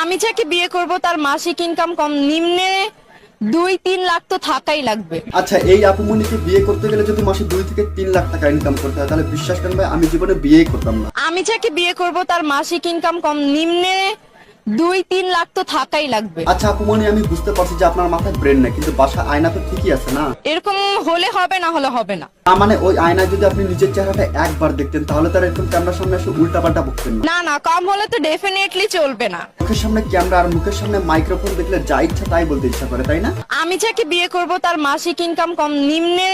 আমি যাকে বিয়ে করব তার মাসিক ইনকাম কম নিম্নে 2-3 লাখ তো থাকাই লাগবে। আচ্ছা, এই আপুমনিকে বিয়ে করতে গেলে যদি মাসে 2 থেকে 3 লাখ টাকা ইনকাম করতে হয় তাহলে বিশ্বাস করেন ভাই আমি জীবনে বিয়েই করতাম না। আমি যাকে বিয়ে করব তার মাসিক ইনকাম কম নিম্নে 2-3 লাখ তো থাকাই লাগবে। আচ্ছা আপুমনি, আমি বুঝতে পারছি যে আপনার মাথায় ব্রেন নেই, কিন্তু বাসা আয়না তো ঠিকই আছে না? এরকম হলে হবে, না হলে হবে না। তার মানে ওই আয়নায় যদি আপনি নিজের চেহারাটা একবার দেখতেন তাহলে তার এরকম ক্যামেরার সামনে এসে উল্টাপাল্টা বকতেন না। না না, কম হলে তো ডেফিনেটলি চলবে না। মুখের সামনে ক্যামেরা আর মুখের সামনে মাইক্রোফোন দেখলে যা ইচ্ছা তাই বলতে ইচ্ছা করে, তাই না? আমি যাকে বিয়ে করব তার মাসিক ইনকাম কম নিম্নে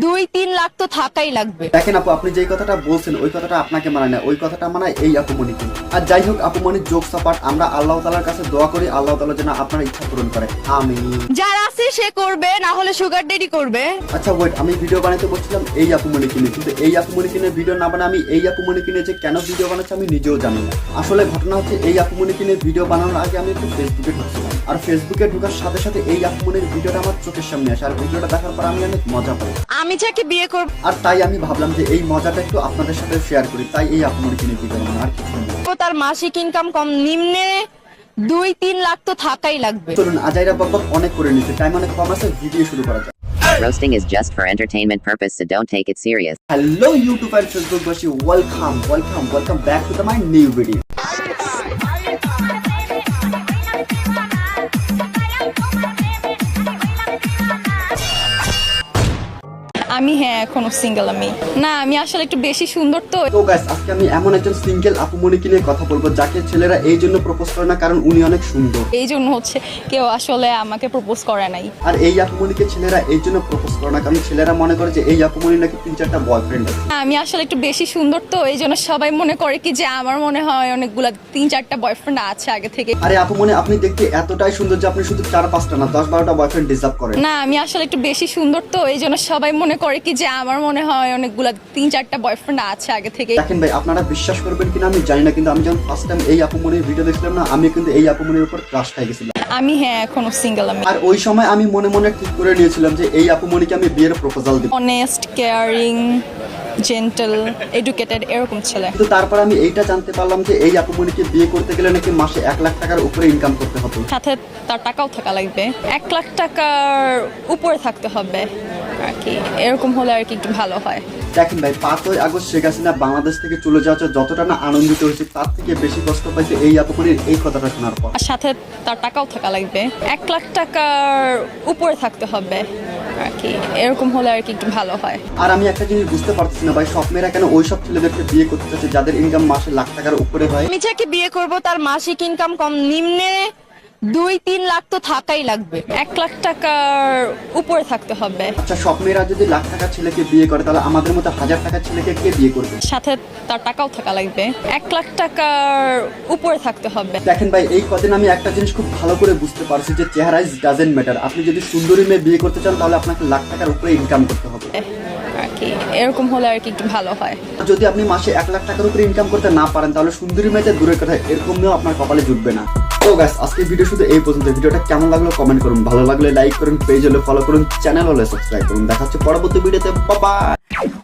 2-3 লাখ তো থাকাই লাগবে। দেখেন আপু, আপনি যেই কথাটা বলছেন ওই কথাটা আপনাকে মানায় না, ওই কথাটা মানায় এই আপুমনিকে। আর যাই হোক আপুমনির জোক সাপাট, আমরা আল্লাহ তাআলার কাছে দোয়া করি আল্লাহ তাআলা যেন আপনার ইচ্ছা পূরণ করে, আমিন। যার আছে সে করবে, না হলে সুগার ডেডি করবে। আচ্ছা ওয়েট, আমি ভিডিও বানাতে বলছিলাম এই আপুমনিকে নিয়ে, কিন্তু এই আপুমনিকে নিয়ে ভিডিও না বানায় আমি এই আপুমনিকে নিয়ে যে কেন ভিডিও বানাচ্ছি আমি নিজেও জানি না। আসলে ঘটনা হচ্ছে এই আপুমনিকে নিয়ে ভিডিও বানানোর আগে আমি একটু ফেসবুকে ঢুকছিলাম, আর ফেসবুকে ঢোকার সাথে সাথে এই আপুমনির ভিডিওটা আমার চোখের সামনে আসে, আর ভিডিওটা দেখার পর আমি অনেক মজা পাই। আমি যাকে বিয়ে করব আর তাই আমি ভাবলাম যে এই মজাটা একটু আপনাদের সাথে শেয়ার করি, তাই এই আপুমনিকে নিয়ে ভিডিও বানানো, আর কিছু না। তার মাসিক ইনকাম কম নিম্নে 2-3 লাখ তো থাকাই লাগবে। চলুন আজাইরা বকবক অনেক করে নিচ্ছে, টাইম অনেক কম আছে, ভিডিও শুরু করা যাক। Roasting is just for entertainment purpose, so don't take it serious. Hello YouTube আর ফেসবুকবাসী, welcome back to my new video. আমি এখনো সিঙ্গেল। আমি আসলে একটু বেশি সুন্দর তো তো গাইস, আজকে আমি এমন একজন সিঙ্গেল আপুমনিকে নিয়ে কথা বলবো যাকে ছেলেরা এই জন্য প্রপোজ করে না কারণ উনি অনেক সুন্দর। এই জন্য হচ্ছে কেউ আসলে আমাকে প্রপোজ করে নাই। আর এই আপুমনিকে ছেলেরা এই জন্য প্রপোজ করে না কারণ ছেলেরা মনে করে যে এই আপুমনি নাকি 3-4টা বয়ফ্রেন্ড আছে। আমি আসলে একটু বেশি সুন্দর তো এই জন্য সবাই মনে করে কি যে আমার মনে হয় অনেকগুলা 3-4টা বয়ফ্রেন্ড আছে আগে থেকে। আরে আপুমনি, আপনি দেখতে এতটাই সুন্দর যে আপনি শুধু 4-5টা না 10-12টা বয়ফ্রেন্ড ডিজার্ভ করেন। না, আমি আসলে একটু বেশি সুন্দর তো এই জন্য সবাই মনে করে কি যে আমার মনে হয় অনেকগুলা 3-4টা বয়ফ্রেন্ড আছে আগে থেকে। দেখেন ভাই, আপনারা বিশ্বাস করবেন কিনা আমি জানি না, কিন্তু আমি যখন ফার্স্ট টাইম এই আপুমনির ভিডিও দেখছিলাম না, আমি কিন্তু এই আপুমনির উপর ক্রাশ খাই গেছিলাম। আমি এখনো সিঙ্গেল। আর ওই সময় আমি মনে মনে ঠিক করে নিয়েছিলাম যে এই আপুমনিকে আমি বিয়ের প্রপোজাল দিব। অনেস্ট, কেয়ারিং, জেন্টল, এডুকেটেড এরকম ছেলে। কিন্তু তারপর আমি এইটা জানতে পারলাম যে এই আপুমনিকে বিয়ে করতে গেলে নাকি মাসে 1 লাখ টাকার উপরে ইনকাম করতে হবে, সাথে তার টাকাও থাকা লাগবে। 1 লাখ টাকার উপরে থাকতে হবে আর কি, এরকম হলে আর কি একটু ভালো হয়। দেখেন ভাই, 5ই আগস্ট শেখ হাসিনা বাংলাদেশ থেকে চলে যাওয়ার যতটা না আনন্দিত হয়েছে তার থেকে বেশি কষ্ট পাইছে এই আপুমনির এই কথাটা শোনার পর। আর সাথে তার টাকাও থাকা লাগবে। 1 লাখ টাকার উপরে থাকতে হবে আর কি, এরকম হলে আর কি একটু ভালো হয়। আর আমি একটা জিনিস বুঝতে পারতেছি না ভাই, সব মেয়েরা কেন ওই সব ছেলেদেরকে বিয়ে করতে চাচ্ছে যাদের ইনকাম মাসে লাখ টাকার উপরে হয়। আমি যাকে বিয়ে করব তার মাসিক ইনকাম কম নিম্নে 2-3 লাখ তো থাকাই লাগবে। 1 লাখ টাকার উপরে থাকতে হবে। আচ্ছা, সব মেয়েরা যদি লাখ টাকার ছেলেকে বিয়ে করে তাহলে আমাদের মতো 1000 টাকার ছেলেকে কে বিয়ে করবে? সাথে তার টাকাও থাকা লাগবে। 1 লাখ টাকার উপরে থাকতে হবে। দেখেন ভাই, এই কদিন আমি একটা জিনিস খুব ভালো করে বুঝতে পারছি যে চেহারা ইজ ডাজেন্ট ম্যাটার। আপনি যদি সুন্দরী মেয়ে বিয়ে করতে চান তাহলে আপনাকে লাখ টাকার উপরে ইনকাম করতে হবে আর কি, এরকম হলে আর কি একটু ভালো হয়। যদি আপনি মাসে 1 লাখ টাকার উপরে ইনকাম করতে না পারেন তাহলে সুন্দরী মেয়েতে দূরের কথা এরকম মেয়েও আপনার কপালে জুটবে না। তো গাইস, আজকের ভিডিও শুধু এই পর্যন্ত। ভিডিওটা কেমন লাগলো কমেন্ট করুন, ভালো লাগলে লাইক করুন, পেজ হলে ফলো করুন, চ্যানেল হলে সাবস্ক্রাইব করুন। দেখা হচ্ছে পরবর্তী ভিডিওতে, বাই বাই।